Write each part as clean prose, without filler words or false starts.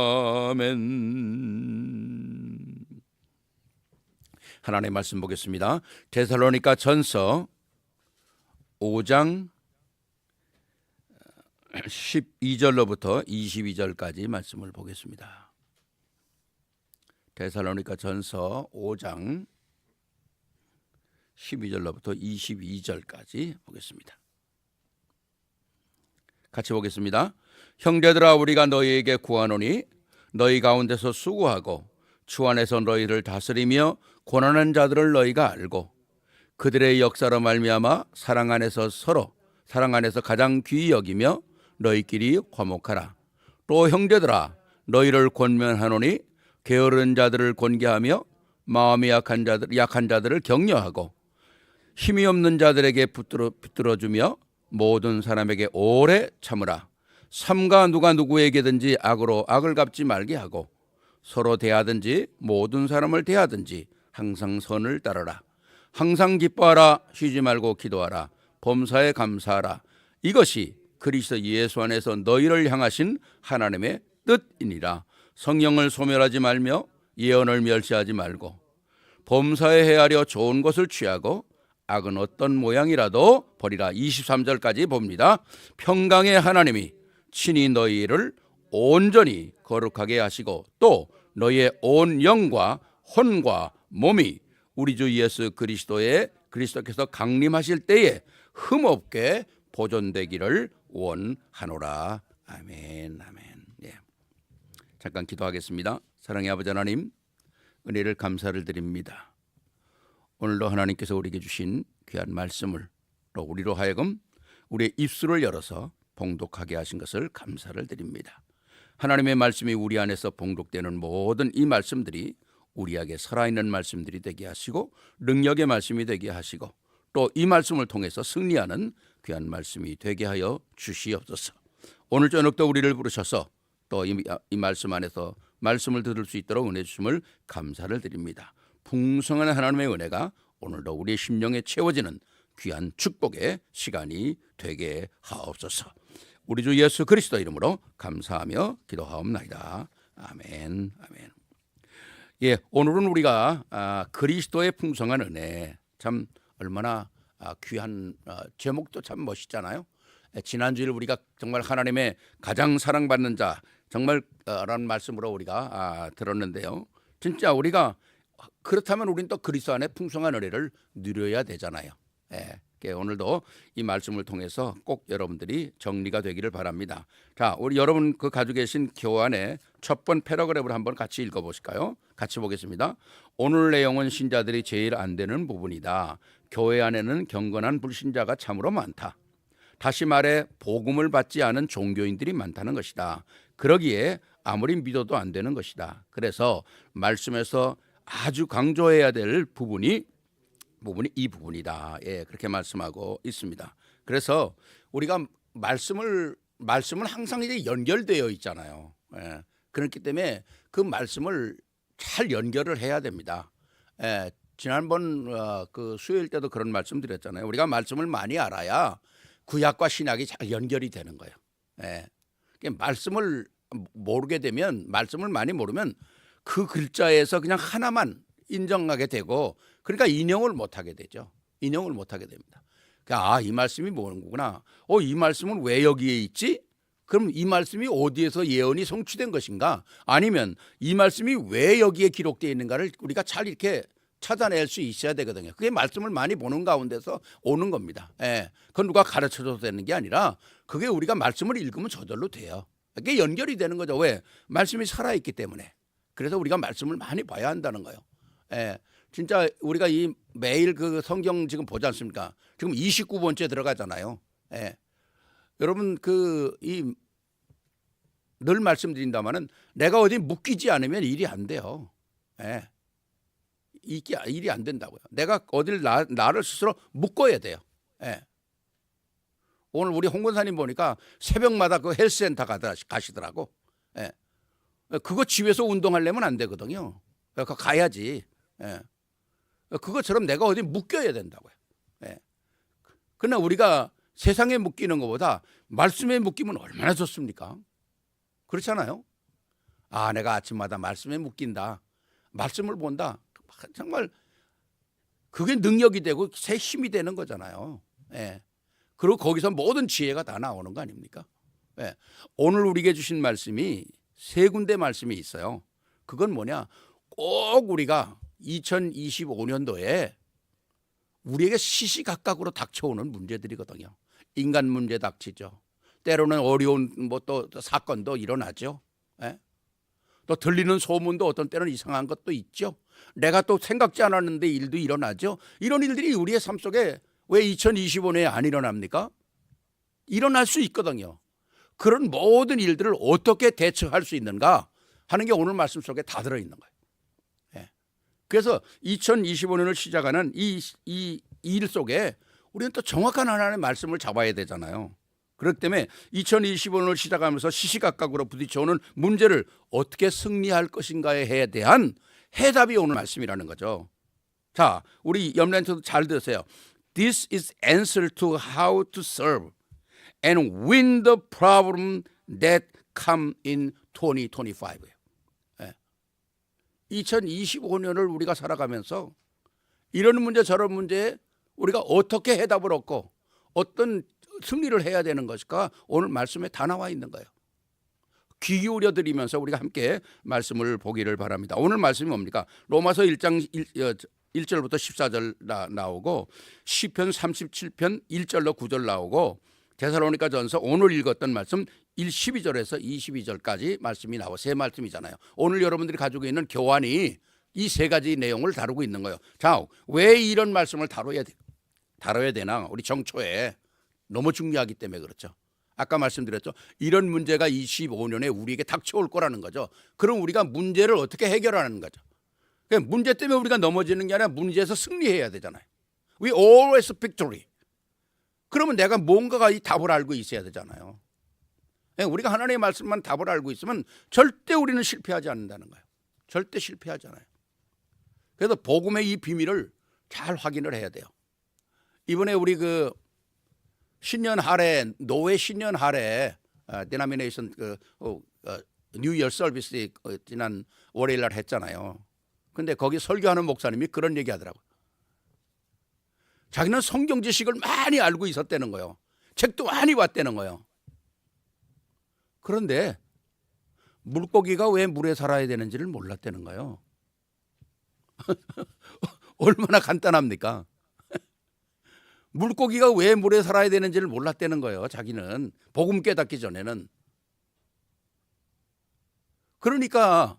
아멘. 하나님의 말씀 보겠습니다. 데살로니가 전서 5장 12절로부터 22절까지 말씀을 보겠습니다. 데살로니가 전서 5장 12절로부터 22절까지 보겠습니다. 같이 보겠습니다. 형제들아, 우리가 너희에게 구하노니 너희 가운데서 수고하고 주 안에서 너희를 다스리며 고난하는 자들을 너희가 알고 그들의 역사로 말미암아 사랑 안에서 가장 귀히 여기며 너희끼리 화목하라. 또 형제들아, 너희를 권면하노니 게으른 자들을 권계하며 마음이 약한 자들을 격려하고 힘이 없는 자들에게 붙들어주며 모든 사람에게 오래 참으라. 삼가 누가 누구에게든지 악으로 악을 갚지 말게 하고 서로 대하든지 모든 사람을 대하든지 항상 선을 따르라. 항상 기뻐하라. 쉬지 말고 기도하라. 범사에 감사하라. 이것이 그리스도 예수 안에서 너희를 향하신 하나님의 뜻이니라. 성령을 소멸하지 말며 예언을 멸시하지 말고 범사에 헤아려 좋은 것을 취하고 악은 어떤 모양이라도 버리라. 23절까지 봅니다. 평강의 하나님이 친히 너희를 온전히 거룩하게 하시고 또 너희의 온 영과 혼과 몸이 우리 주 예수 그리스도께서 강림하실 때에 흠없게 보존되기를 원하노라. 아멘. 아멘. 예. 잠깐 기도하겠습니다. 사랑의 아버지 하나님, 은혜를 감사를 드립니다. 오늘도 하나님께서 우리에게 주신 귀한 말씀을 또 우리로 하여금 우리의 입술을 열어서 봉독하게 하신 것을 감사를 드립니다. 하나님의 말씀이 우리 안에서 봉독되는 모든 이 말씀들이 우리에게 살아있는 말씀들이 되게 하시고 능력의 말씀이 되게 하시고 또 이 말씀을 통해서 승리하는 귀한 말씀이 되게 하여 주시옵소서. 오늘 저녁도 우리를 부르셔서 또 이 말씀 안에서 말씀을 들을 수 있도록 은혜 주심을 감사를 드립니다. 풍성한 하나님의 은혜가 오늘도 우리의 심령에 채워지는 귀한 축복의 시간이 되게 하옵소서. 우리 주 예수 그리스도 이름으로 감사하며 기도하옵나이다. 아멘. 아멘. 예, 오늘은 우리가 그리스도의 풍성한 은혜, 참 얼마나 귀한 제목도 참 멋있잖아요. 지난주에 우리가 정말 하나님의 가장 사랑받는 자 정말 라는 말씀으로 우리가 들었는데요. 진짜 우리가 그렇다면 우리는 또 그리스도 안에 풍성한 은혜를 누려야 되잖아요. 예, 오늘도 이 말씀을 통해서 꼭 여러분들이 정리가 되기를 바랍니다. 자, 우리 여러분 가지고 계신 교환의 첫 번 패러그래프를 한번 같이 읽어보실까요? 같이 보겠습니다. 오늘 내용은 신자들이 제일 안 되는 부분이다. 교회 안에는 경건한 불신자가 참으로 많다. 다시 말해 복음을 받지 않은 종교인들이 많다는 것이다. 그러기에 아무리 믿어도 안 되는 것이다. 그래서 말씀에서 아주 강조해야 될 부분이 이 부분이다. 예, 그렇게 말씀하고 있습니다. 그래서 우리가 말씀은 항상 이제 연결되어 있잖아요. 예, 그렇기 때문에 그 말씀을 잘 연결을 해야 됩니다. 예, 지난번 그 수요일 때도 그런 말씀 드렸잖아요. 우리가 말씀을 많이 알아야 구약과 신약이 잘 연결이 되는 거예요. 예, 말씀을 모르게 되면, 말씀을 많이 모르면 그 글자에서 그냥 하나만 인정하게 되고, 그러니까 인용을 못하게 되죠. 인용을 못하게 됩니다. 그러니까 이 말씀이 뭐구나. 이 말씀은 왜 여기에 있지? 그럼 이 말씀이 어디에서 예언이 성취된 것인가? 아니면 이 말씀이 왜 여기에 기록되어 있는가를 우리가 잘 이렇게 찾아낼 수 있어야 되거든요. 그게 말씀을 많이 보는 가운데서 오는 겁니다. 예, 그건 누가 가르쳐줘도 되는 게 아니라 그게 우리가 말씀을 읽으면 저절로 돼요. 그게 연결이 되는 거죠. 왜? 말씀이 살아있기 때문에. 그래서 우리가 말씀을 많이 봐야 한다는 거예요. 예, 진짜 우리가 이 매일 그 성경 지금 보지 않습니까? 지금 29번째 들어가잖아요. 예, 여러분 늘 말씀드린다마는 내가 어디 묶이지 않으면 일이 안 돼요. 예, 일이 안 된다고요. 내가 어딜 나를 스스로 묶어야 돼요. 예. 오늘 우리 홍 권사님 보니까 새벽마다 그 헬스센터 가시더라고. 예. 그거 집에서 운동하려면 안 되거든요. 그거 가야지. 예. 그것처럼 내가 어디 묶여야 된다고요. 예. 그러나 우리가 세상에 묶이는 것보다 말씀에 묶이면 얼마나 좋습니까? 그렇잖아요. 아, 내가 아침마다 말씀에 묶인다. 말씀을 본다. 정말 그게 능력이 되고 새 힘이 되는 거잖아요. 예. 그리고 거기서 모든 지혜가 다 나오는 거 아닙니까? 예. 오늘 우리에게 주신 말씀이 세 군데 말씀이 있어요. 그건 뭐냐? 꼭 우리가 2025년도에 우리에게 시시각각으로 닥쳐오는 문제들이거든요. 인간 문제 닥치죠. 때로는 어려운 또 사건도 일어나죠. 예? 또 들리는 소문도 어떤 때는 이상한 것도 있죠. 내가 또 생각지 않았는데 일도 일어나죠. 이런 일들이 우리의 삶 속에 왜 2025년에 안 일어납니까? 일어날 수 있거든요. 그런 모든 일들을 어떻게 대처할 수 있는가 하는 게 오늘 말씀 속에 다 들어있는 거예요. 예. 그래서 2025년을 시작하는 이 일 속에 우리는 또 정확한 하나님의 말씀을 잡아야 되잖아요. 그렇기 때문에 2025년을 시작하면서 시시각각으로 부딪혀오는 문제를 어떻게 승리할 것인가에 대한 해답이 오늘 말씀이라는 거죠. 자, 우리 옆렌트도 잘 들으세요. This is answer to how to serve and win the problem that come in 2025예요. 2025년을 우리가 살아가면서 이런 문제 저런 문제에 우리가 어떻게 해답을 얻고 어떤 승리를 해야 되는 것일까 오늘 말씀에 다 나와 있는 거예요. 귀 기울여 드리면서 우리가 함께 말씀을 보기를 바랍니다. 오늘 말씀이 뭡니까? 로마서 1장 1절부터 14절 나오고 시편 37편 1절로 9절 나오고 데살로니가전서 오늘 읽었던 말씀 12절에서 22절까지 말씀이 나와 세 말씀이잖아요. 오늘 여러분들이 가지고 있는 교환이 이 세 가지 내용을 다루고 있는 거예요. 자, 왜 이런 말씀을 다뤄야 되나? 우리 정초에 너무 중요하기 때문에 그렇죠. 아까 말씀드렸죠. 이런 문제가 25년에 우리에게 닥쳐올 거라는 거죠. 그럼 우리가 문제를 어떻게 해결하는 거죠. 그러니까 문제 때문에 우리가 넘어지는 게 아니라 문제에서 승리해야 되잖아요. We always victory. 그러면 내가 뭔가가 이 답을 알고 있어야 되잖아요. 우리가 하나님의 말씀만 답을 알고 있으면 절대 우리는 실패하지 않는다는 거예요. 절대 실패하지 않아요. 그래서 복음의 이 비밀을 잘 확인을 해야 돼요. 이번에 우리 그 신년 할애 노예 신년 할애 디나미네이션 뉴 이어 서비스 지난 월요일 날 했잖아요. 근데 거기 설교하는 목사님이 그런 얘기 하더라고요. 자기는 성경 지식을 많이 알고 있었다는 거예요. 책도 많이 봤다는 거예요. 그런데 물고기가 왜 물에 살아야 되는지를 몰랐다는 거예요. 얼마나 간단합니까? 물고기가 왜 물에 살아야 되는지를 몰랐다는 거예요. 자기는 복음 깨닫기 전에는. 그러니까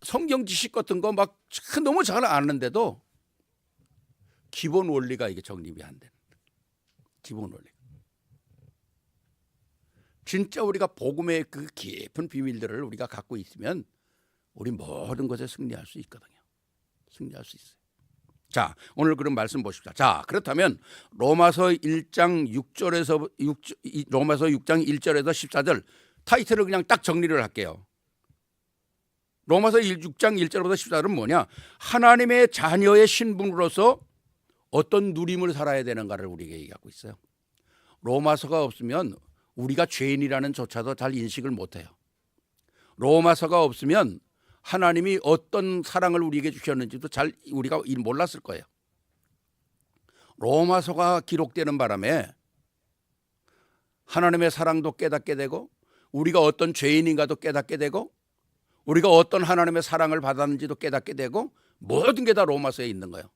성경 지식 같은 거 막 너무 잘 아는데도 기본 원리가 이게 정립이 안 되는 거예요. 기본 원리. 진짜 우리가 복음의 그 깊은 비밀들을 우리가 갖고 있으면 우리 모든 것에 승리할 수 있거든요. 승리할 수 있어요. 자, 오늘 그런 말씀 보십시오. 자, 그렇다면 로마서 1장 6절에서 로마서 6장 1절에서 14절 타이틀을 그냥 딱 정리를 할게요. 로마서 6장 1절부터 14절은 뭐냐? 하나님의 자녀의 신분으로서 어떤 누림을 살아야 되는가를 우리에게 얘기하고 있어요. 로마서가 없으면 우리가 죄인이라는 조차도 잘 인식을 못해요. 로마서가 없으면 하나님이 어떤 사랑을 우리에게 주셨는지도 잘 우리가 몰랐을 거예요. 로마서가 기록되는 바람에 하나님의 사랑도 깨닫게 되고 우리가 어떤 죄인인가도 깨닫게 되고 우리가 어떤 하나님의 사랑을 받았는지도 깨닫게 되고 모든 게 다 로마서에 있는 거예요.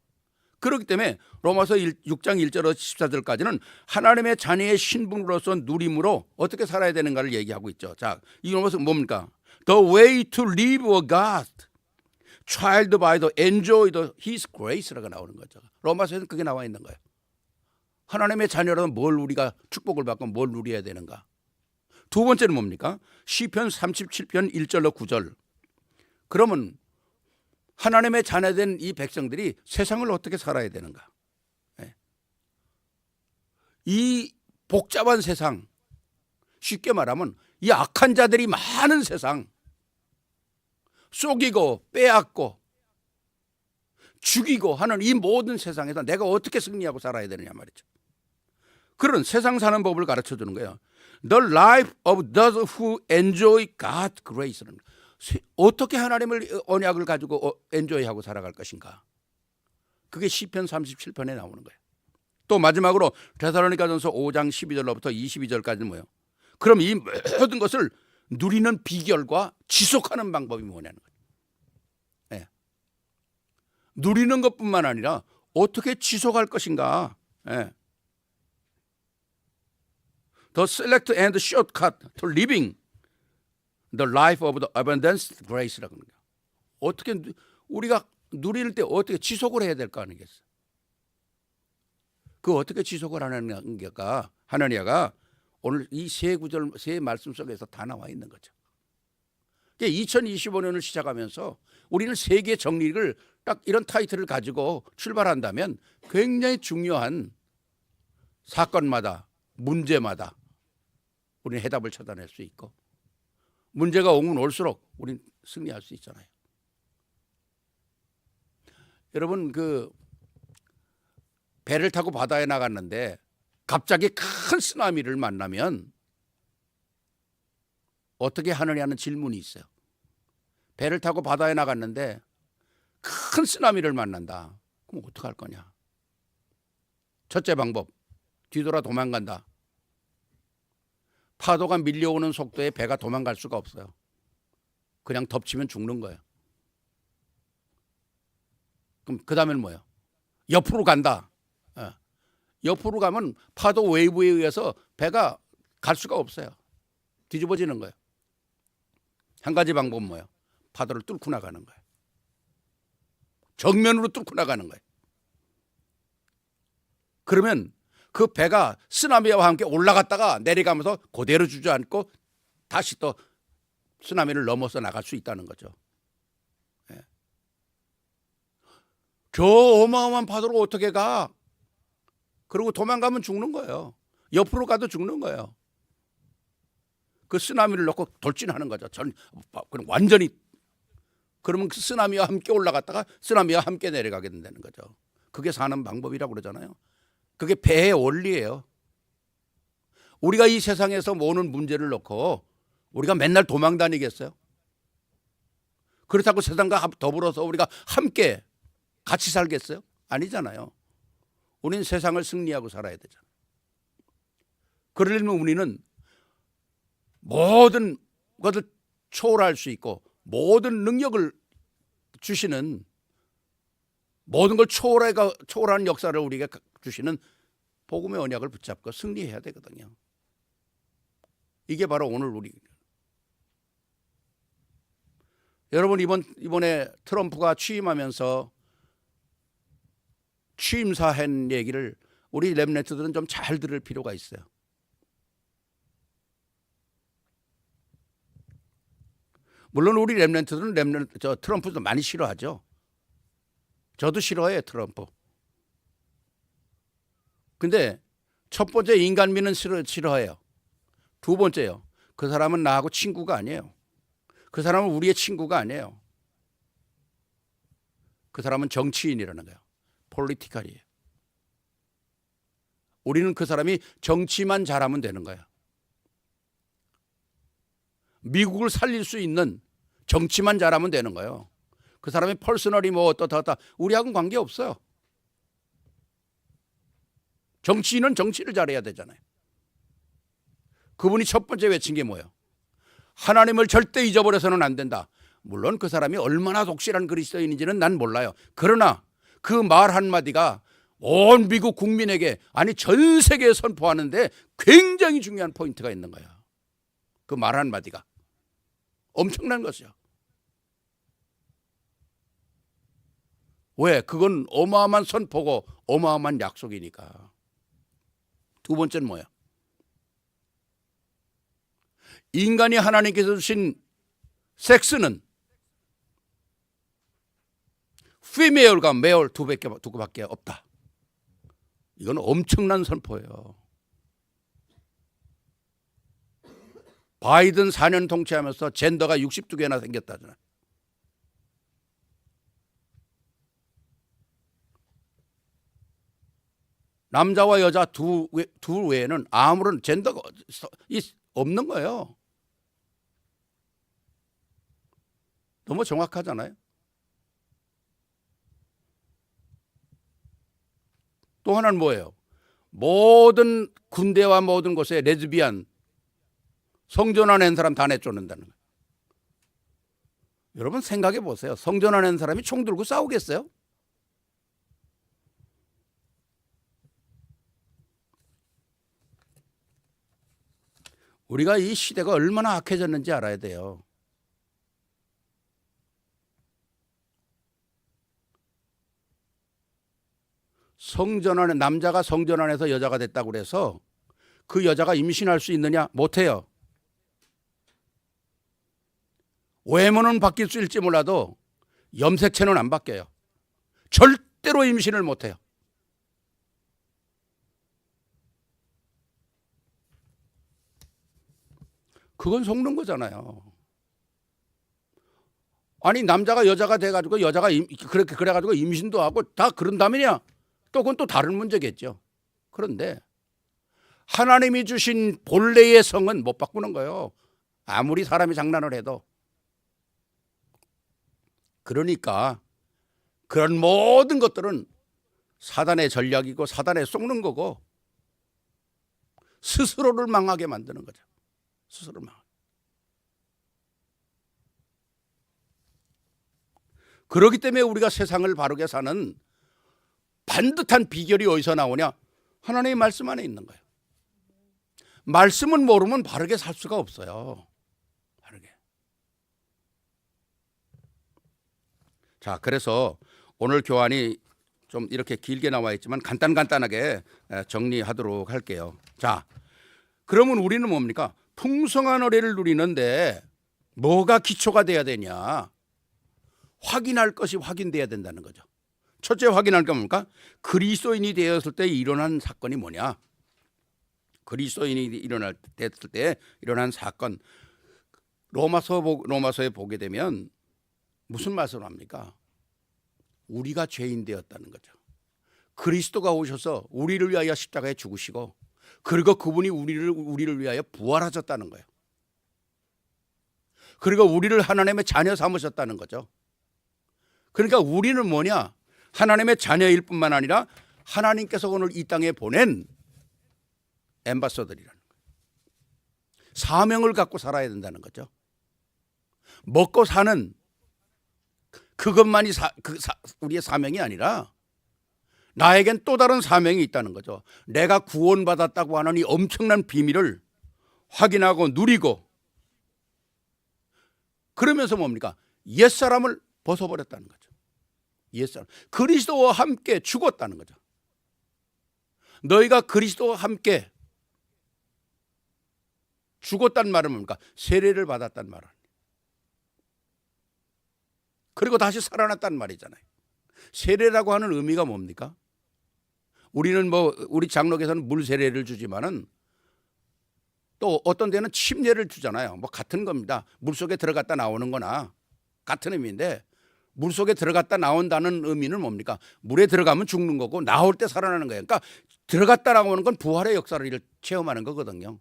그렇기 때문에 로마서 6장 1절에서 14절까지는 하나님의 자녀의 신분으로서 누림으로 어떻게 살아야 되는가를 얘기하고 있죠. 자, 이 로마서 뭡니까? The way to live a God, child by the enjoy the His grace라고 나오는 거죠. 로마서에는 그게 나와 있는 거예요. 하나님의 자녀라면 뭘 우리가 축복을 받고 뭘 누려야 되는가? 두 번째는 뭡니까? 시편 37편 1절로 9절. 그러면 하나님의 자녀된 이 백성들이 세상을 어떻게 살아야 되는가? 이 복잡한 세상, 쉽게 말하면 이 악한 자들이 많은 세상, 속이고 빼앗고 죽이고 하는 이 모든 세상에서 내가 어떻게 승리하고 살아야 되느냐 말이죠. 그런 세상 사는 법을 가르쳐 주는 거예요. The life of those who enjoy God's grace는 어떻게 하나님을 언약을 가지고 엔조이하고 살아갈 것인가. 그게 시편 37편에 나오는 거예요. 또 마지막으로 데살로니가전서 5장 12절로부터 22절까지는 뭐예요? 그럼 이 모든 것을 누리는 비결과 지속하는 방법이 뭐냐는 거예요. 네. 누리는 것뿐만 아니라 어떻게 지속할 것인가. 네. The select and shortcut to living the life of the abundance grace라고 합니다. 어떻게 우리가 누릴 때 어떻게 지속을 해야 될 거 아니겠어요? 그 어떻게 지속을 하느냐가 오늘 이 세 구절, 세 말씀 속에서 다 나와 있는 거죠. 2025년을 시작하면서 우리는 세계 정리를 딱 이런 타이틀을 가지고 출발한다면 굉장히 중요한 사건마다 문제마다 우리는 해답을 찾아낼 수 있고 문제가 오면 올수록 우리는 승리할 수 있잖아요. 여러분 그 배를 타고 바다에 나갔는데 갑자기 큰 쓰나미를 만나면 어떻게 하느냐는 질문이 있어요. 배를 타고 바다에 나갔는데 큰 쓰나미를 만난다. 그럼 어떻게 할 거냐? 첫째 방법, 뒤돌아 도망간다. 파도가 밀려오는 속도에 배가 도망갈 수가 없어요. 그냥 덮치면 죽는 거예요. 그럼 그 다음에는 뭐예요? 옆으로 간다. 옆으로 가면 파도 웨이브에 의해서 배가 갈 수가 없어요. 뒤집어지는 거예요. 한 가지 방법은 뭐예요? 파도를 뚫고 나가는 거예요. 정면으로 뚫고 나가는 거예요. 그러면 그 배가 쓰나미와 함께 올라갔다가 내려가면서 그대로 주저앉고 다시 또 쓰나미를 넘어서 나갈 수 있다는 거죠. 예. 저 어마어마한 파도로 어떻게 가? 그리고 도망가면 죽는 거예요. 옆으로 가도 죽는 거예요. 그 쓰나미를 넣고 돌진하는 거죠. 그럼 완전히. 그러면 그 쓰나미와 함께 올라갔다가 쓰나미와 함께 내려가게 된다는 거죠. 그게 사는 방법이라고 그러잖아요. 그게 배의 원리예요. 우리가 이 세상에서 모으는 문제를 놓고 우리가 맨날 도망 다니겠어요? 그렇다고 세상과 더불어서 우리가 함께 같이 살겠어요? 아니잖아요. 우리는 세상을 승리하고 살아야 되잖아요. 그러려면 우리는 모든 것을 초월할 수 있고 모든 능력을 주시는 모든 걸 초월하는 역사를 우리에게 주시는 복음의 언약을 붙잡고 승리해야 되거든요. 이게 바로 오늘 우리 여러분 이번에 트럼프가 취임하면서 취임사한 얘기를 우리 렘넌트들은 좀 잘 들을 필요가 있어요. 물론 우리 렘넌트들은 트럼프도 많이 싫어하죠. 저도 싫어해요, 트럼프. 근데 첫 번째 인간미는 싫어해요. 두 번째요. 그 사람은 나하고 친구가 아니에요. 그 사람은 우리의 친구가 아니에요. 그 사람은 정치인이라는 거예요. 폴리티컬이에요. 우리는 그 사람이 정치만 잘하면 되는 거예요. 미국을 살릴 수 있는 정치만 잘하면 되는 거예요. 그 사람이 퍼스널이 뭐 어떻다 우리하고는 관계없어요. 정치인은 정치를 잘해야 되잖아요. 그분이 첫 번째 외친 게 뭐예요? 하나님을 절대 잊어버려서는 안 된다. 물론 그 사람이 얼마나 독실한 그리스도인인지는 난 몰라요. 그러나 그 말 한마디가 온 미국 국민에게 아니 전 세계에 선포하는데 굉장히 중요한 포인트가 있는 거야. 그 말 한마디가 엄청난 것이죠. 왜? 그건 어마어마한 선포고 어마어마한 약속이니까. 두 번째는 뭐야? 인간이 하나님께서 주신 섹스는 피메일과 메일 두 개밖에 없다. 이건 엄청난 선포예요. 바이든 4년 통치하면서 젠더가 62개나 생겼다잖아요. 남자와 여자 둘 외에는 아무런 젠더가 없는 거예요. 너무 정확하잖아요. 또 하나는 뭐예요? 모든 군대와 모든 곳에 레즈비안, 성전환한 사람 다 내쫓는다는 거예요. 여러분 생각해 보세요. 성전환한 사람이 총 들고 싸우겠어요? 우리가 이 시대가 얼마나 악해졌는지 알아야 돼요. 성전환에 남자가 성전환해서 여자가 됐다고 그래서 그 여자가 임신할 수 있느냐? 못해요. 외모는 바뀔 수 있을지 몰라도 염색체는 안 바뀌어요. 절대로 임신을 못해요. 그건 속는 거잖아요. 아니 남자가 여자가 돼가지고 여자가 그렇게 그래가지고 임신도 하고 다 그런다면야 또 그건 또 다른 문제겠죠. 그런데 하나님이 주신 본래의 성은 못 바꾸는 거예요. 아무리 사람이 장난을 해도. 그러니까 그런 모든 것들은 사단의 전략이고 사단에 속는 거고 스스로를 망하게 만드는 거죠. 스스로를 망하게. 그렇기 때문에 우리가 세상을 바르게 사는 반듯한 비결이 어디서 나오냐? 하나님의 말씀 안에 있는 거예요. 말씀은 모르면 바르게 살 수가 없어요. 바르게. 자, 그래서 오늘 교환이 좀 이렇게 길게 나와 있지만 간단하게 정리하도록 할게요. 자, 그러면 우리는 뭡니까? 풍성한 은혜를 누리는데 뭐가 기초가 돼야 되냐? 확인할 것이 확인돼야 된다는 거죠. 첫째 확인할 게 뭡니까? 그리스도인이 되었을 때 일어난 사건이 뭐냐? 그리스도인이 됐을 때 일어난 사건. 로마서에 보게 되면 무슨 말씀을 합니까? 우리가 죄인 되었다는 거죠. 그리스도가 오셔서 우리를 위하여 십자가에 죽으시고 그리고 그분이 우리를 위하여 부활하셨다는 거예요. 그리고 우리를 하나님의 자녀 삼으셨다는 거죠. 그러니까 우리는 뭐냐? 하나님의 자녀일 뿐만 아니라 하나님께서 오늘 이 땅에 보낸 앰바서더리라는 거예요. 사명을 갖고 살아야 된다는 거죠. 먹고 사는 그것만이 우리의 사명이 아니라 나에겐 또 다른 사명이 있다는 거죠. 내가 구원받았다고 하는 이 엄청난 비밀을 확인하고 누리고 그러면서 뭡니까? 옛사람을 벗어버렸다는 거죠. 옛사람. 그리스도와 함께 죽었다는 거죠. 너희가 그리스도와 함께 죽었단 말은 뭡니까? 세례를 받았단 말은. 그리고 다시 살아났단 말이잖아요. 세례라고 하는 의미가 뭡니까? 우리는 우리 장로께서는 물 세례를 주지만은 또 어떤 데는 침례를 주잖아요. 같은 겁니다. 물 속에 들어갔다 나오는 거나 같은 의미인데 물 속에 들어갔다 나온다는 의미는 뭡니까? 물에 들어가면 죽는 거고 나올 때 살아나는 거예요. 그러니까 들어갔다 나오는 건 부활의 역사를 체험하는 거거든요.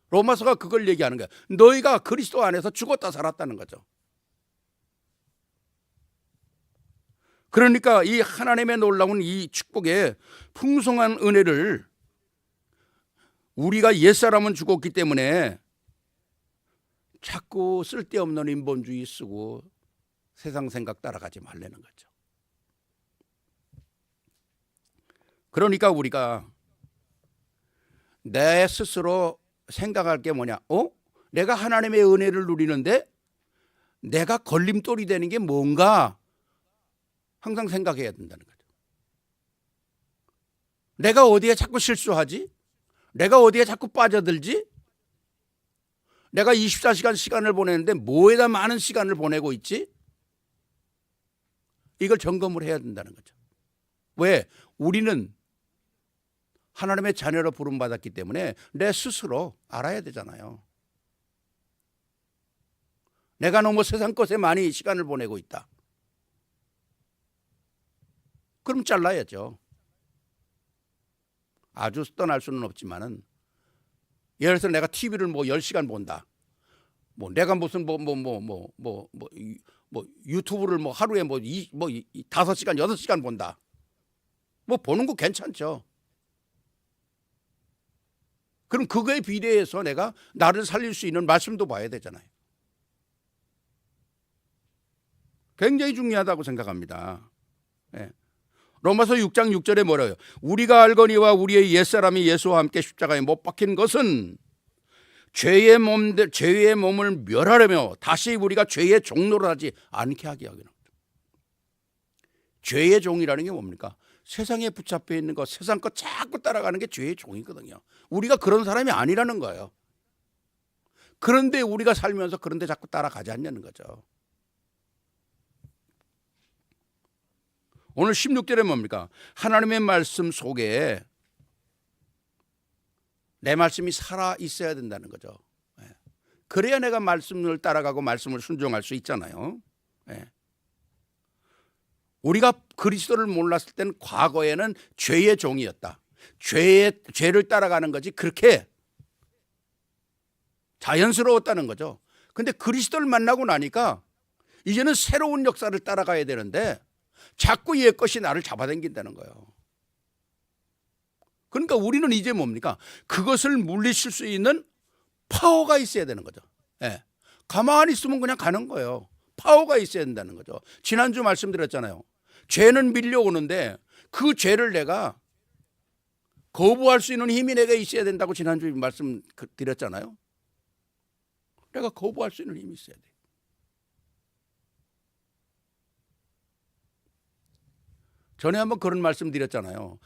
로마서가 그걸 얘기하는 거예요. 너희가 그리스도 안에서 죽었다 살았다는 거죠. 그러니까 이 하나님의 놀라운 이 축복의 풍성한 은혜를 우리가 옛사람은 죽었기 때문에 자꾸 쓸데없는 인본주의 쓰고 세상 생각 따라가지 말라는 거죠. 그러니까 우리가 내 스스로 생각할 게 뭐냐? 내가 하나님의 은혜를 누리는데 내가 걸림돌이 되는 게 뭔가 항상 생각해야 된다는 거죠. 내가 어디에 자꾸 실수하지? 내가 어디에 자꾸 빠져들지? 내가 24시간 시간을 보내는데 뭐에다 많은 시간을 보내고 있지? 이걸 점검을 해야 된다는 거죠. 왜? 우리는 하나님의 자녀로 부름받았기 때문에 내 스스로 알아야 되잖아요. 내가 너무 세상 것에 많이 시간을 보내고 있다. 그럼 잘라야죠. 아주 떠날 수는 없지만은, 예를 들어서 내가 TV를 뭐 10시간 본다. 뭐 내가 무슨 유튜브를 뭐 하루에 뭐 5시간 6시간 본다. 뭐 보는 거 괜찮죠. 그럼 그거에 비례해서 내가 나를 살릴 수 있는 말씀도 봐야 되잖아요. 굉장히 중요하다고 생각합니다. 예. 로마서 6장 6절에 뭐라고요? 우리가 알거니와 우리의 옛사람이 예수와 함께 십자가에 못 박힌 것은 죄의 몸을 멸하려며 다시 우리가 죄의 종노를 하지 않게 하게 하기는. 죄의 종이라는 게 뭡니까? 세상에 붙잡혀 있는 것, 세상 것 자꾸 따라가는 게 죄의 종이거든요. 우리가 그런 사람이 아니라는 거예요. 그런데 우리가 살면서 그런데 자꾸 따라가지 않냐는 거죠. 오늘 16절에 뭡니까? 하나님의 말씀 속에 내 말씀이 살아 있어야 된다는 거죠. 그래야 내가 말씀을 따라가고 말씀을 순종할 수 있잖아요. 우리가 그리스도를 몰랐을 때는 과거에는 죄의 종이었다. 죄를 따라가는 거지 그렇게 자연스러웠다는 거죠. 근데 그리스도를 만나고 나니까 이제는 새로운 역사를 따라가야 되는데 자꾸 옛 것이 나를 잡아당긴다는 거예요. 그러니까 우리는 이제 뭡니까? 그것을 물리칠 수 있는 파워가 있어야 되는 거죠. 가만히 있으면 그냥 가는 거예요. 파워가 있어야 된다는 거죠. 지난주 말씀드렸잖아요. 죄는 밀려오는데 그 죄를 내가 거부할 수 있는 힘이 내게 있어야 된다고 지난주에 말씀드렸잖아요. 내가 거부할 수 있는 힘이 있어야 돼. 전에 한번 그런 말씀 드렸잖아요.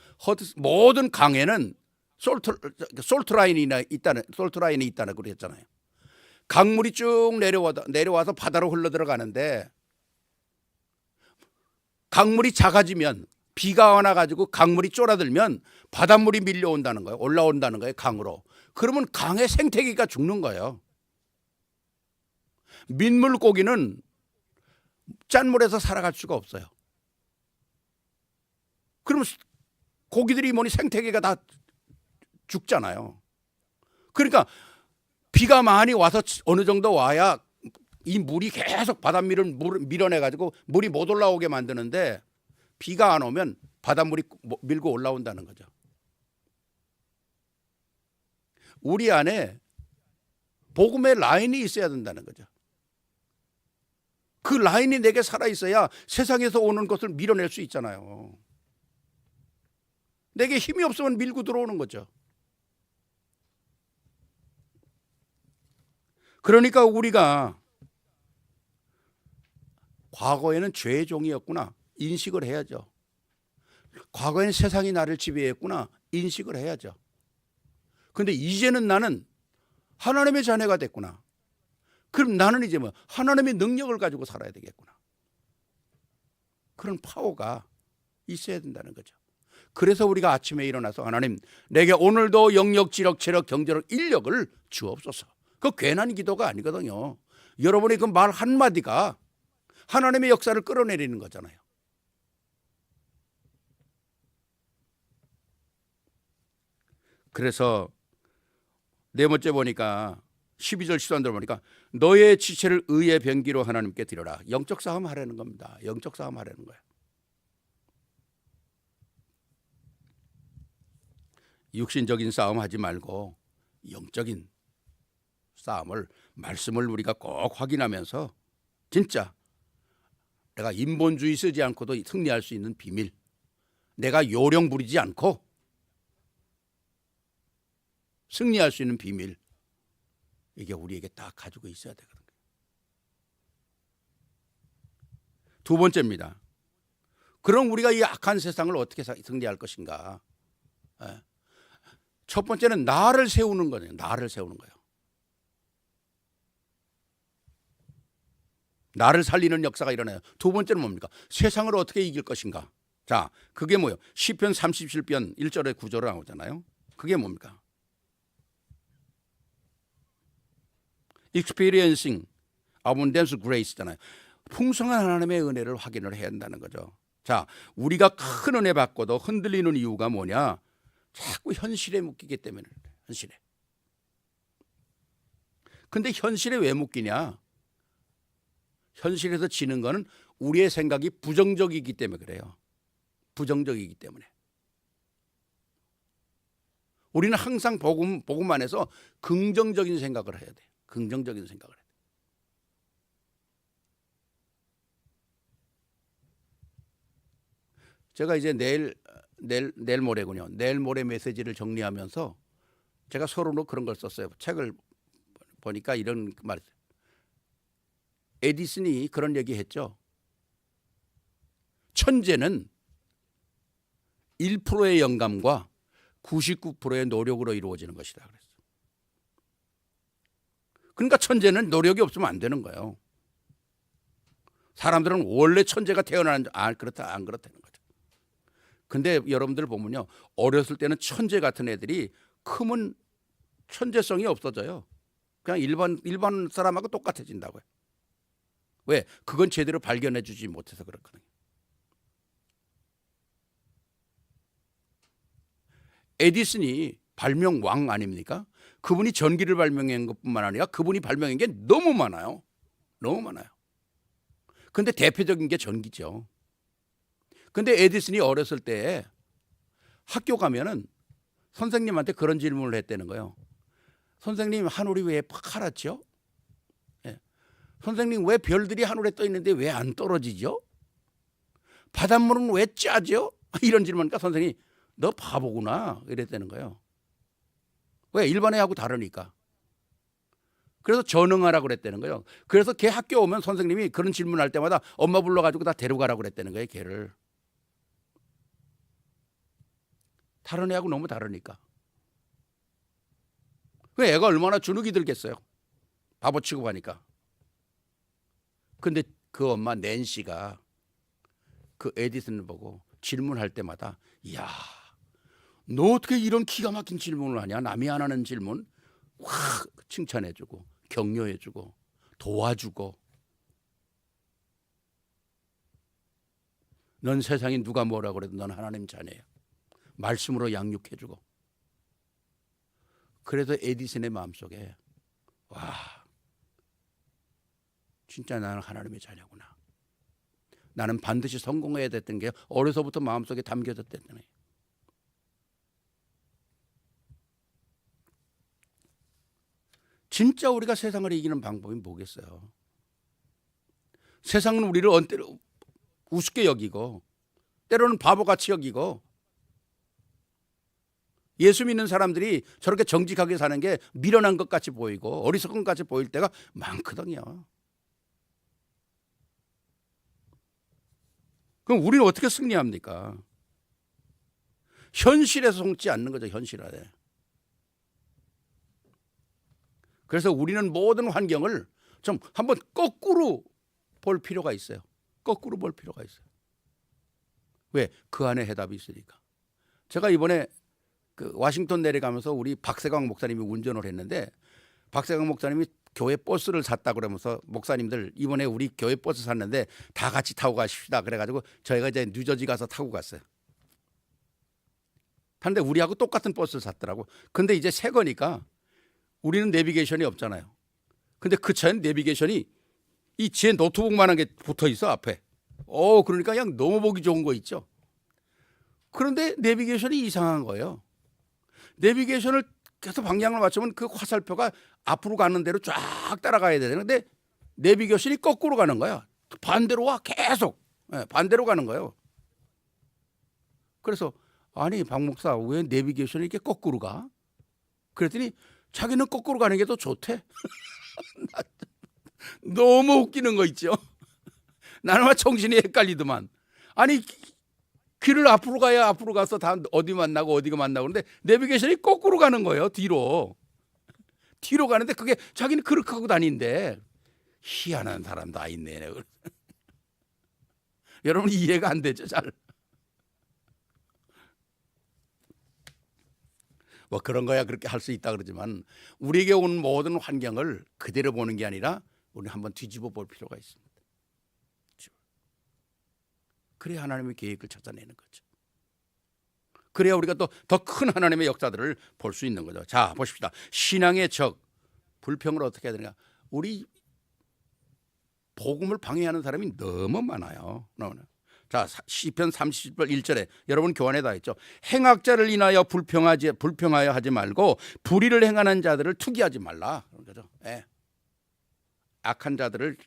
모든 강에는 솔트 라인이 있다는 그랬잖아요. 강물이 쭉 내려와서 바다로 흘러 들어가는데 강물이 작아지면 비가 와가지고 강물이 쫄아들면 바닷물이 밀려온다는 거예요. 올라온다는 거예요. 강으로. 그러면 강의 생태계가 죽는 거예요. 민물고기는 짠물에서 살아갈 수가 없어요. 그러면 고기들이 뭐니 생태계가 다 죽잖아요. 그러니까 비가 많이 와서 어느 정도 와야 이 물이 계속 바닷물을 밀어내가지고 물이 못 올라오게 만드는데 비가 안 오면 바닷물이 밀고 올라온다는 거죠. 우리 안에 복음의 라인이 있어야 된다는 거죠. 그 라인이 내게 살아있어야 세상에서 오는 것을 밀어낼 수 있잖아요. 내게 힘이 없으면 밀고 들어오는 거죠. 그러니까 우리가 과거에는 죄의 종이었구나 인식을 해야죠. 과거에는 세상이 나를 지배했구나 인식을 해야죠. 그런데 이제는 나는 하나님의 자녀가 됐구나. 그럼 나는 이제 하나님의 능력을 가지고 살아야 되겠구나. 그런 파워가 있어야 된다는 거죠. 그래서 우리가 아침에 일어나서 하나님 내게 오늘도 영력, 지력, 체력, 경제력, 인력을 주옵소서. 그 괜한 기도가 아니거든요. 여러분의 그 말 한마디가 하나님의 역사를 끌어내리는 거잖아요. 그래서 네 번째 보니까 12절 13절 보니까 너의 지체를 의의 병기로 하나님께 드려라. 영적 싸움 하라는 겁니다. 영적 싸움 하라는 거예요. 육신적인 싸움 하지 말고 영적인 싸움을 말씀을 우리가 꼭 확인하면서 진짜 내가 인본주의 쓰지 않고도 승리할 수 있는 비밀, 내가 요령 부리지 않고 승리할 수 있는 비밀, 이게 우리에게 다 가지고 있어야 되거든요. 두 번째입니다. 그럼 우리가 이 악한 세상을 어떻게 승리할 것인가? 첫 번째는 나를 세우는 거예요. 나를 세우는 거예요. 나를 살리는 역사가 일어나요. 두 번째는 뭡니까? 세상을 어떻게 이길 것인가? 자, 그게 뭐예요? 시편 37편 1절에 9절에 나오잖아요. 그게 뭡니까? Experiencing abundance grace잖아요. 풍성한 하나님의 은혜를 확인을 해야 한다는 거죠. 자, 우리가 큰 은혜 받고도 흔들리는 이유가 뭐냐? 자꾸 현실에 묶이기 때문에 그래요. 현실에. 근데 현실에 왜 묶이냐? 현실에서 지는 거는 우리의 생각이 부정적이기 때문에 그래요. 부정적이기 때문에. 우리는 항상 복음 안에서 긍정적인 생각을 해야 돼. 긍정적인 생각을 해야 돼. 제가 이제 내일 모레군요. 내일 모레 메시지를 정리하면서 제가 서론으로 그런 걸 썼어요. 책을 보니까 이런 말. 에디슨이 그런 얘기했죠. 천재는 1%의 영감과 99%의 노력으로 이루어지는 것이다 그랬어. 그러니까 천재는 노력이 없으면 안 되는 거예요. 사람들은 원래 천재가 태어나는 그렇다 안 그렇다는 거죠. 근데 여러분들 보면요, 어렸을 때는 천재 같은 애들이 크면 천재성이 없어져요. 그냥 일반 사람하고 똑같아진다고요. 왜? 그건 제대로 발견해 주지 못해서 그렇거든요. 에디슨이 발명 왕 아닙니까? 그분이 전기를 발명한 것뿐만 아니라 그분이 발명한 게 너무 많아요. 너무 많아요. 근데 대표적인 게 전기죠. 근데 에디슨이 어렸을 때 학교 가면은 선생님한테 그런 질문을 했다는 거예요. 선생님, 하늘이 왜 파랗죠? 예. 선생님, 왜 별들이 하늘에 떠 있는데 왜 안 떨어지죠? 바닷물은 왜 짜죠? 이런 질문하니까 선생님이 너 바보구나 이랬다는 거예요. 왜? 일반 애하고 다르니까. 그래서 전응하라고 그랬다는 거예요. 그래서 걔 학교 오면 선생님이 그런 질문할 때마다 엄마 불러가지고 다 데려가라고 그랬다는 거예요. 걔를. 다른 애하고 너무 다르니까. 그 애가 얼마나 주눅이 들겠어요. 바보 취급하니까. 근데 그 엄마 낸시가 그 에디슨을 보고 질문할 때마다 이야, 너 어떻게 이런 기가 막힌 질문을 하냐? 남이 안 하는 질문 확 칭찬해주고 격려해주고 도와주고. 넌 세상에 누가 뭐라 그래도 넌 하나님 자녀야. 말씀으로 양육해주고. 그래서 에디슨의 마음속에 와, 진짜 나는 하나님의 자녀구나. 나는 반드시 성공해야 됐던 게 어려서부터 마음속에 담겨졌다는 거예요. 진짜 우리가 세상을 이기는 방법이 뭐겠어요? 세상은 우리를 언때로 우습게 여기고 때로는 바보같이 여기고 예수 믿는 사람들이 저렇게 정직하게 사는 게 미련한 것 같이 보이고 어리석은 것 같이 보일 때가 많거든요. 그럼 우리는 어떻게 승리합니까? 현실에서 속지 않는 거죠. 현실에. 그래서 우리는 모든 환경을 좀 한번 거꾸로 볼 필요가 있어요. 거꾸로 볼 필요가 있어요. 왜? 그 안에 해답이 있으니까. 제가 이번에 그 와싱턴 내려가면서 우리 박세광 목사님이 운전을 했는데 박세광 목사님이 교회 버스를 샀다 그러면서 목사님들 이번에 우리 교회 버스 샀는데 다 같이 타고 가십시다 그래가지고 저희가 이제 뉴저지 가서 타고 갔어요. 근데 우리하고 똑같은 버스를 샀더라고. 근데 이제 새 거니까 우리는 내비게이션이 없잖아요. 근데 그 차에는 내비게이션이 이 제 노트북만한 게 붙어 있어 앞에. 그러니까 그냥 너무 보기 좋은 거 있죠. 그런데 내비게이션이 이상한 거예요. 내비게이션을 계속 방향을 맞추면 그 화살표가 앞으로 가는 대로 쫙 따라가야 되는데 내비게이션이 거꾸로 가는 거야. 반대로 와 계속. 반대로 가는 거예요. 그래서 아니 박 목사 왜 내비게이션이 이렇게 거꾸로 가? 그랬더니 자기는 거꾸로 가는 게 더 좋대. 너무 웃기는 거 있죠. 나는 막 정신이 헷갈리더만. 아니 길을 앞으로 가야 앞으로 가서 다 어디 만나고 어디가 만나고 그런데 내비게이션이 거꾸로 가는 거예요. 뒤로 가는데 그게 자기는 그렇게 하고 다닌대. 희한한 사람 다 있네. 여러분 이해가 안 되죠? 잘. 뭐 그런 거야 그렇게 할 수 있다 그러지만 우리에게 오는 모든 환경을 그대로 보는 게 아니라 우리는 한번 뒤집어 볼 필요가 있습니다. 그래야 하나님의 계획을 찾아내는 거죠. 그래야 우리가 또 더 큰 하나님의 역사들을 볼 수 있는 거죠. 자, 보십시다. 신앙의 적, 불평을 어떻게 해야 되는가? 우리 복음을 방해하는 사람이 너무 많아요. 자, 시편 30편 1절에 여러분 교환에다 했죠. 행악자를 인하여 불평하여 하지 말고 불의를 행하는 자들을 투기하지 말라. 그런 거죠. 예. 악한 자들을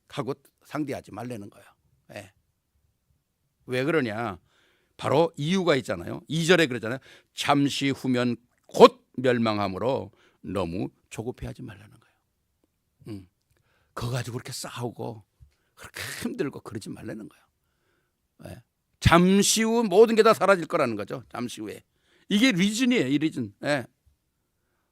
하고 상대하지 말라는 거예요. 예. 왜 그러냐? 바로 이유가 있잖아요. 2절에 그러잖아요. 잠시 후면 곧 멸망함으로 너무 조급해하지 말라는 거예요. 그거 가지고 그렇게 싸우고 그렇게 힘들고 그러지 말라는 거예요. 예. 잠시 후 모든 게 다 사라질 거라는 거죠. 잠시 후에. 이게 리즌이에요. 이 리즌. 예.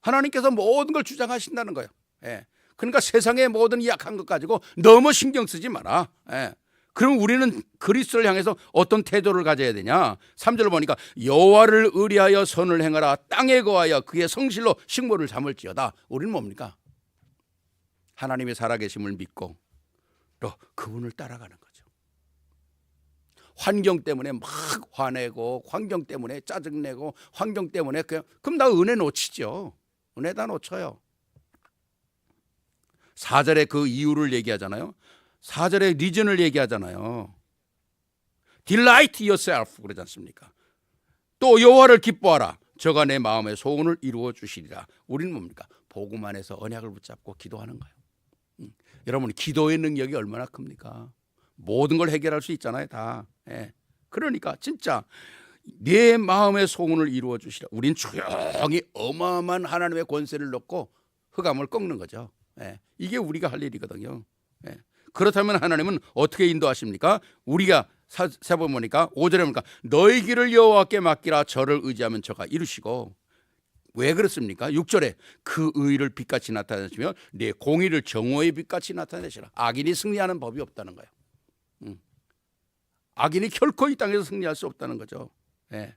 하나님께서 모든 걸 주장하신다는 거예요. 예. 그러니까 세상의 모든 약한 것 가지고 너무 신경 쓰지 마라. 예. 그럼 우리는 그리스도를 향해서 어떤 태도를 가져야 되냐? 3절을 보니까 여호와를 의리하여 선을 행하라. 땅에 거하여 그의 성실로 식물을 삼을지어다. 우리는 뭡니까? 하나님의 살아계심을 믿고 또 그분을 따라가는 거죠. 환경 때문에 막 화내고 환경 때문에 짜증내고 환경 때문에 그럼 나 은혜 놓치죠. 은혜 다 놓쳐요. 4절에 그 이유를 얘기하잖아요. 4절에 리전을 얘기하잖아요. Delight yourself 그러지 않습니까? 또 여호와를 기뻐하라. 저가 내 마음의 소원을 이루어 주시리라. 우리는 뭡니까? 복음 안에서 언약을 붙잡고 기도하는 거예요. 여러분 기도의 능력이 얼마나 큽니까? 모든 걸 해결할 수 있잖아요. 다. 예. 그러니까 진짜 내 마음의 소원을 이루어 주시라. 우린 조용히 어마어마한 하나님의 권세를 놓고 흑암을 꺾는 거죠. 예. 이게 우리가 할 일이거든요. 예. 그렇다면 하나님은 어떻게 인도하십니까? 우리가 세보니까 5절에 보니까 너희 길을 여호와께 맡기라. 저를 의지하면 저가 이루시고. 왜 그렇습니까? 6절에 그 의를 빛같이 나타내시며 내 공의를 정오의 빛같이 나타내시라. 악인이 승리하는 법이 없다는 거예요. 악인이 결코 이 땅에서 승리할 수 없다는 거죠. 예.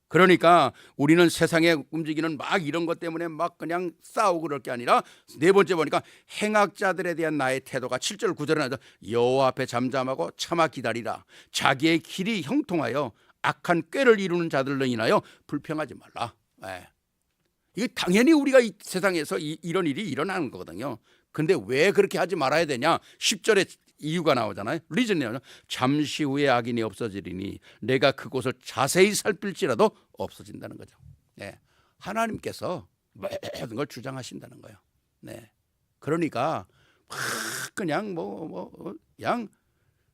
그러니까 우리는 세상에 움직이는 막 이런 것 때문에 막 그냥 싸우고 그럴 게 아니라 네 번째 보니까 행악자들에 대한 나의 태도가 7절 9절에 나와서 여호와 앞에 잠잠하고 참아 기다리라. 자기의 길이 형통하여 악한 꾀를 이루는 자들로 인하여 불평하지 말라. 예. 이게 당연히 우리가 이 세상에서 이런 일이 일어나는 거거든요. 근데 왜 그렇게 하지 말아야 되냐? 10절에 이유가 나오잖아요. 리전이 나오죠. 잠시 후에 악인이 없어지리니 내가 그곳을 자세히 살필지라도 없어진다는 거죠. 네. 하나님께서 모든 걸 주장하신다는 거예요. 네. 그러니까 그냥 그냥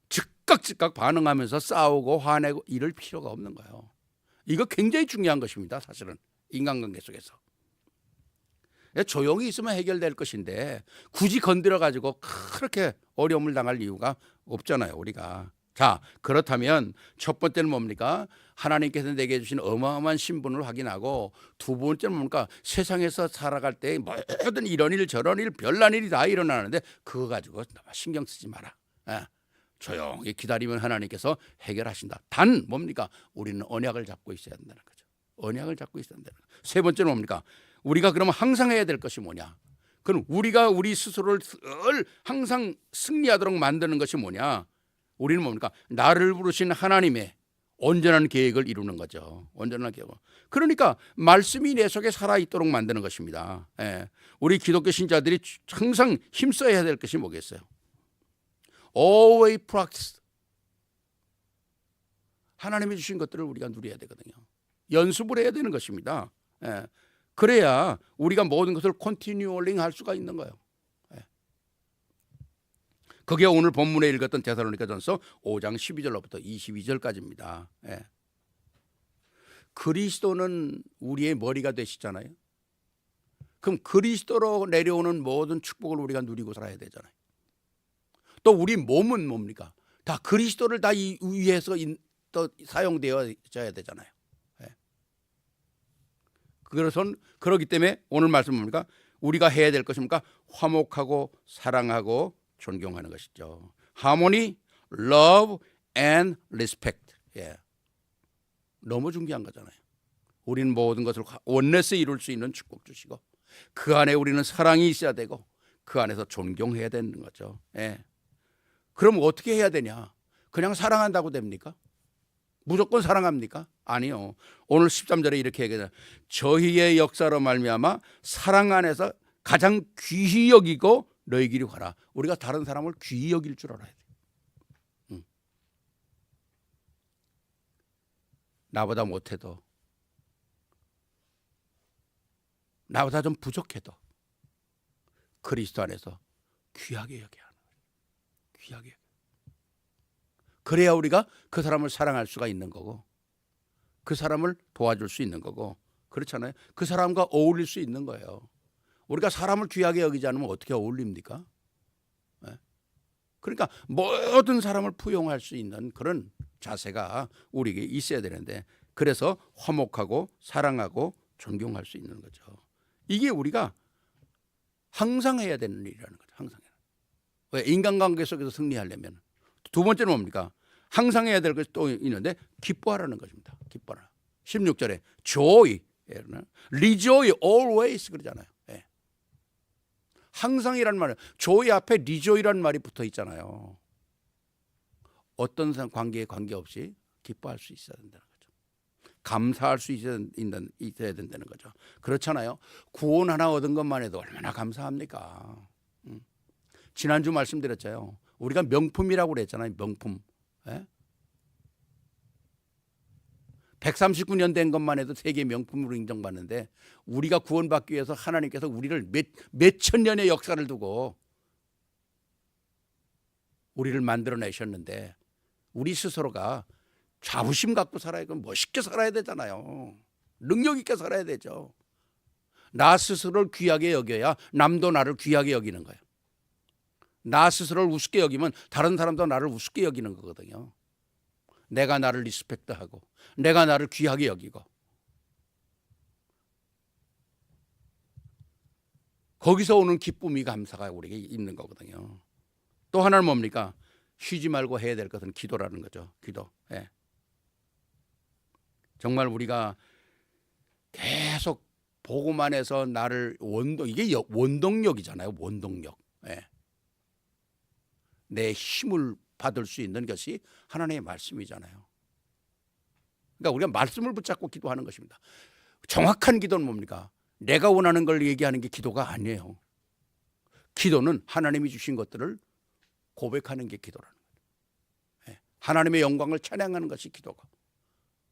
즉각 반응하면서 싸우고 화내고 이럴 필요가 없는 거예요. 이거 굉장히 중요한 것입니다. 사실은 인간관계 속에서. 조용히 있으면 해결될 것인데 굳이 건드려가지고 그렇게 어려움을 당할 이유가 없잖아요. 우리가. 자, 그렇다면 첫 번째는 뭡니까? 하나님께서 내게 주신 어마어마한 신분을 확인하고 두 번째는 뭡니까? 세상에서 살아갈 때 모든 이런 일 저런 일 별난 일이 다 일어나는데 그거 가지고 신경 쓰지 마라. 조용히 기다리면 하나님께서 해결하신다. 단 뭡니까? 우리는 언약을 잡고 있어야 된다는 거죠. 언약을 잡고 있어야 된다는 거죠. 세 번째는 뭡니까? 우리가 그러면 항상 해야 될 것이 뭐냐? 그럼 우리가 우리 스스로를 항상 승리하도록 만드는 것이 뭐냐? 우리는 뭡니까? 나를 부르신 하나님의 온전한 계획을 이루는 거죠. 온전한 계획. 그러니까 말씀이 내 속에 살아있도록 만드는 것입니다. 예. 우리 기독교 신자들이 항상 힘써야 될 것이 뭐겠어요? Always practice. 하나님이 주신 것들을 우리가 누려야 되거든요. 연습을 해야 되는 것입니다. 예. 그래야 우리가 모든 것을 컨티뉴얼링 할 수가 있는 거예요. 예. 그게 오늘 본문에 읽었던 데살로니가전서 5장 12절로부터 22절까지입니다. 예. 그리스도는 우리의 머리가 되시잖아요. 그럼 그리스도로 내려오는 모든 축복을 우리가 누리고 살아야 되잖아요. 또 우리 몸은 뭡니까? 다 그리스도를 다 위해서 또 사용되어져야 되잖아요. 그렇기 때문에 오늘 말씀 뭡니까? 우리가 해야 될 것입니까? 화목하고 사랑하고 존경하는 것이죠. 하모니, love and respect. 예. 너무 중요한 거잖아요. 우리는 모든 것을 원내스에 이룰 수 있는 축복 주시고 그 안에 우리는 사랑이 있어야 되고 그 안에서 존경해야 되는 거죠. 예. 그럼 어떻게 해야 되냐? 그냥 사랑한다고 됩니까? 무조건 사랑합니까? 아니요. 오늘 13절에 이렇게 얘기해요. 저희의 역사로 말미암아 사랑 안에서 가장 귀히 여기고 너희끼리 가라. 우리가 다른 사람을 귀히 여길 줄 알아야 돼. 나보다 못해도, 나보다 좀 부족해도 그리스도 안에서 귀하게 여겨야 하는 거예요. 귀하게. 그래야 우리가 그 사람을 사랑할 수가 있는 거고, 그 사람을 도와줄 수 있는 거고, 그렇잖아요. 그 사람과 어울릴 수 있는 거예요. 우리가 사람을 귀하게 여기지 않으면 어떻게 어울립니까? 네? 그러니까 모든 사람을 포용할 수 있는 그런 자세가 우리에게 있어야 되는데, 그래서 화목하고 사랑하고 존경할 수 있는 거죠. 이게 우리가 항상 해야 되는 일이라는 거죠. 항상. 왜? 인간관계 속에서 승리하려면. 두 번째는 뭡니까? 항상 해야 될 것이 또 있는데 기뻐하라는 것입니다. 기뻐하라. 16절에 joy, rejoice always 그러잖아요. 예. 항상이란 말은 joy 앞에 rejoice란 말이 붙어 있잖아요. 어떤 관계에 관계없이 기뻐할 수 있어야 된다는 거죠. 감사할 수 있어야 된다는 거죠. 그렇잖아요. 구원 하나 얻은 것만 해도 얼마나 감사합니까? 지난주 말씀드렸죠. 우리가 명품이라고 그랬잖아요. 명품. 예? 139년 된 것만 해도 세계 명품으로 인정받는데, 우리가 구원받기 위해서 하나님께서 우리를 몇천 년의 역사를 두고 우리를 만들어내셨는데, 우리 스스로가 자부심 갖고 살아야, 멋있게 살아야 되잖아요. 능력 있게 살아야 되죠. 나 스스로를 귀하게 여겨야 남도 나를 귀하게 여기는 거예요. 나 스스로를 우습게 여기면 다른 사람도 나를 우습게 여기는 거거든요. 내가 나를 리스펙트하고, 내가 나를 귀하게 여기고, 거기서 오는 기쁨이, 감사가 우리에게 있는 거거든요. 또 하나는 뭡니까? 쉬지 말고 해야 될 것은 기도라는 거죠. 기도. 예. 정말 우리가 계속 보고만 해서 나를 이게 원동력이잖아요. 원동력. 예. 내 힘을 받을 수 있는 것이 하나님의 말씀이잖아요. 그러니까 우리가 말씀을 붙잡고 기도하는 것입니다. 정확한 기도는 뭡니까? 내가 원하는 걸 얘기하는 게 기도가 아니에요. 기도는 하나님이 주신 것들을 고백하는 게 기도라는 거예요. 하나님의 영광을 찬양하는 것이 기도고.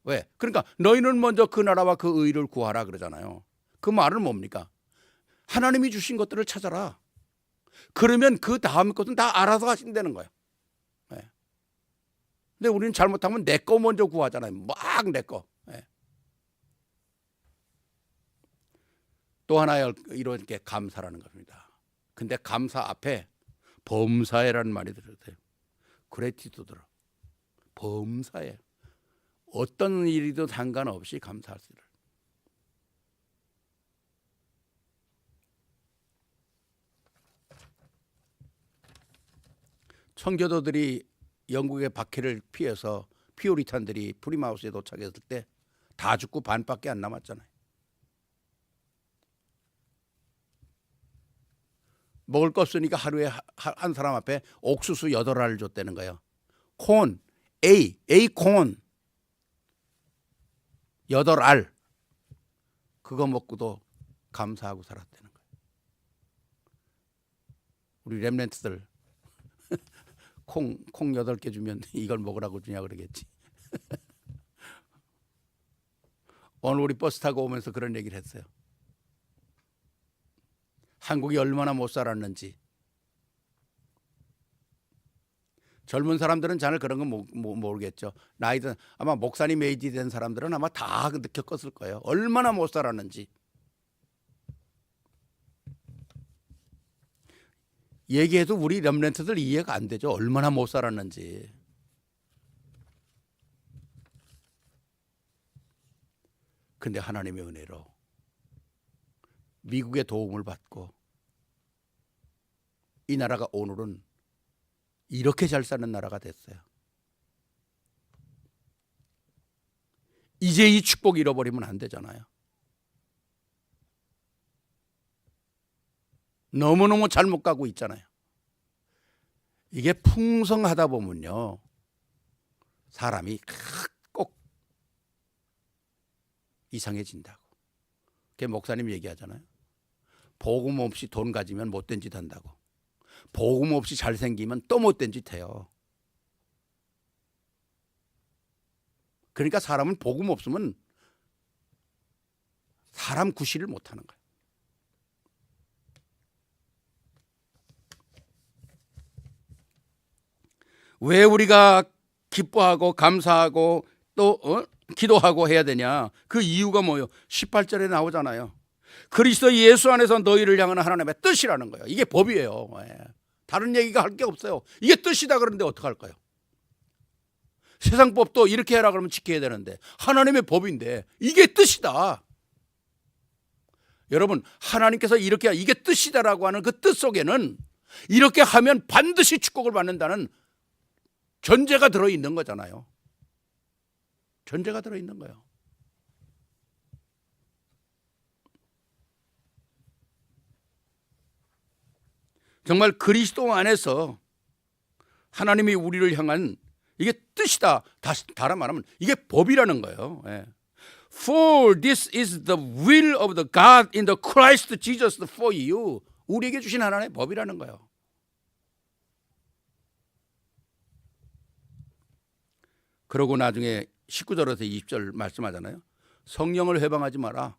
왜? 그러니까 너희는 먼저 그 나라와 그 의를 구하라 그러잖아요. 그 말은 뭡니까? 하나님이 주신 것들을 찾아라. 그러면 그 다음 것은 다 알아서 하신다는 거예요. 네. 근데 우리는 잘못하면 내 거 먼저 구하잖아요. 막 내 거. 네. 또 하나 이렇게 감사라는 겁니다. 근데 감사 앞에 범사에라는 말이 들어요. 그레티튜드. 범사에. 어떤 일이든 상관없이 감사할 수 있어요. 청교도들이 영국의 박해를 피해서 피오리탄들이 프리마우스에 도착했을 때 다 죽고 반밖에 안 남았잖아요. 먹을 거 없으니까 하루에 한 사람 앞에 옥수수 8알을 줬다는 거예요. 콘, A 콘 8알. 그거 먹고도 감사하고 살았다는 거예요. 우리 렘넌트들 콩 8개 주면 이걸 먹으라고 주냐 그러겠지. 오늘 우리 버스 타고 오면서 그런 얘기를 했어요. 한국이 얼마나 못 살았는지. 젊은 사람들은 잘 그런 건 모르겠죠. 나이든 아마 목사님 에이지 된 사람들은 아마 다 느꼈을 거예요. 얼마나 못 살았는지. 얘기해도 우리 렘넌트들 이해가 안 되죠. 얼마나 못 살았는지. 근데 하나님의 은혜로 미국의 도움을 받고 이 나라가 오늘은 이렇게 잘 사는 나라가 됐어요. 이제 이 축복 잃어버리면 안 되잖아요. 너무너무 잘못 가고 있잖아요. 이게 풍성하다 보면요, 사람이 꼭 이상해진다고. 그게 목사님 얘기하잖아요. 복음 없이 돈 가지면 못된 짓 한다고. 복음 없이 잘생기면 또 못된 짓 해요. 그러니까 사람은 복음 없으면 사람 구실을 못하는 거예요. 왜 우리가 기뻐하고 감사하고 또 기도하고 해야 되냐? 그 이유가 뭐예요? 18절에 나오잖아요. 그리스도 예수 안에서 너희를 향한 하나님의 뜻이라는 거예요. 이게 법이에요. 다른 얘기가 할 게 없어요. 이게 뜻이다 그러는데 어떡할까요? 세상 법도 이렇게 해라 그러면 지켜야 되는데 하나님의 법인데 이게 뜻이다. 여러분, 하나님께서 이렇게 이게 뜻이다라고 하는 그 뜻 속에는 이렇게 하면 반드시 축복을 받는다는 전제가 들어있는 거잖아요. 전제가 들어있는 거예요. 정말 그리스도 안에서 하나님이 우리를 향한 이게 뜻이다. 다른 말하면 이게 법이라는 거예요. For this is the will of the God in the Christ Jesus for you. 우리에게 주신 하나님의 법이라는 거예요. 그러고 나중에 19절에서 20절 말씀하잖아요. 성령을 회방하지 마라.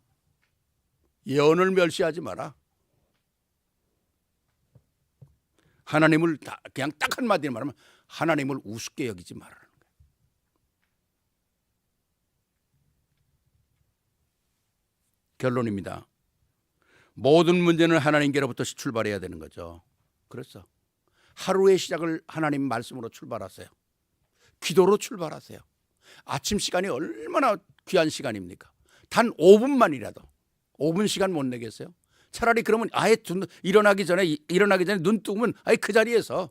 예언을 멸시하지 마라. 하나님을 그냥 딱 한마디로 말하면 하나님을 우습게 여기지 말라는 거예요. 결론입니다. 모든 문제는 하나님께로부터 출발해야 되는 거죠. 그렇죠. 하루의 시작을 하나님 말씀으로 출발하세요. 기도로 출발하세요. 아침 시간이 얼마나 귀한 시간입니까? 단 5분만이라도 5분 시간 못 내겠어요? 차라리 그러면 아예 일어나기 전에 눈 뜨면 아예 그 자리에서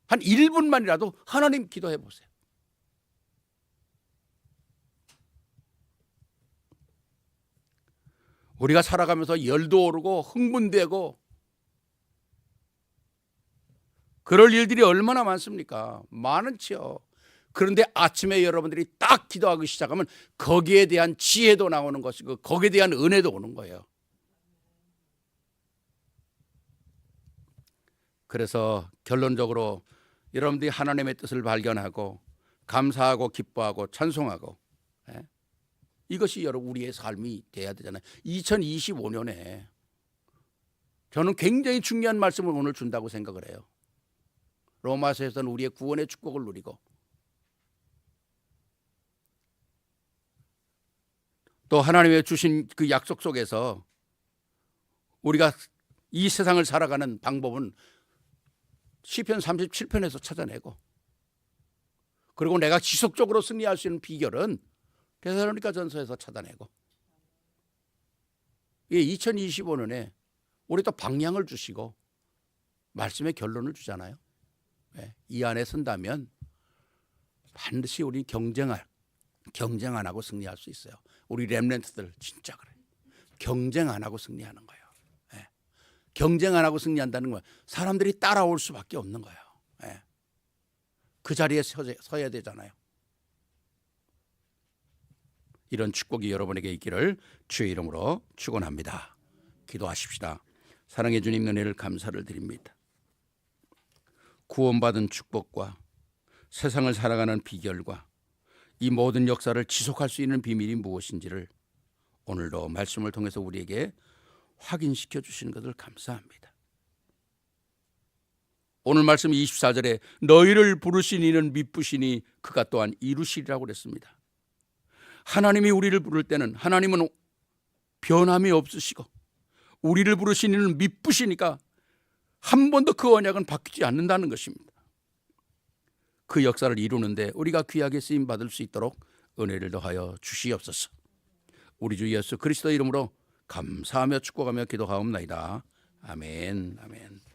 한 1분만이라도 하나님 기도해 보세요. 우리가 살아가면서 열도 오르고 흥분되고 그럴 일들이 얼마나 많습니까? 많지요. 그런데 아침에 여러분들이 딱 기도하기 시작하면 거기에 대한 지혜도 나오는 것이고 거기에 대한 은혜도 오는 거예요. 그래서 결론적으로 여러분들이 하나님의 뜻을 발견하고 감사하고 기뻐하고 찬송하고 이것이 여러분 우리의 삶이 돼야 되잖아요. 2025년에 저는 굉장히 중요한 말씀을 오늘 준다고 생각을 해요. 로마서에서는 우리의 구원의 축복을 누리고 또 하나님의 주신 그 약속 속에서 우리가 이 세상을 살아가는 방법은 시편 37편에서 찾아내고 그리고 내가 지속적으로 승리할 수 있는 비결은 데살로니가전서에서 찾아내고 이 2025년에 우리 또 방향을 주시고 말씀의 결론을 주잖아요. 이 안에 선다면 반드시 우리 경쟁 안 하고 승리할 수 있어요. 우리 렘넌트들 진짜 그래요. 경쟁 안 하고 승리하는 거예요. 경쟁 안 하고 승리한다는 건 사람들이 따라올 수밖에 없는 거예요. 그 자리에 서야 되잖아요. 이런 축복이 여러분에게 있기를 주의 이름으로 축원합니다. 기도하십시다. 사랑해 주님 은혜를 감사를 드립니다. 구원받은 축복과 세상을 살아가는 비결과 이 모든 역사를 지속할 수 있는 비밀이 무엇인지를 오늘도 말씀을 통해서 우리에게 확인시켜 주시는 것을 감사합니다. 오늘 말씀 24절에 너희를 부르신 이는 미쁘시니 그가 또한 이루시리라고 그랬습니다. 하나님이 우리를 부를 때는 하나님은 변함이 없으시고 우리를 부르신 이는 미쁘시니까 한 번도 그 언약은 바뀌지 않는다는 것입니다. 그 역사를 이루는데 우리가 귀하게 쓰임 받을 수 있도록 은혜를 더하여 주시옵소서. 우리 주 예수 그리스도 이름으로 감사하며 축복하며 기도하옵나이다. 아멘. 아멘.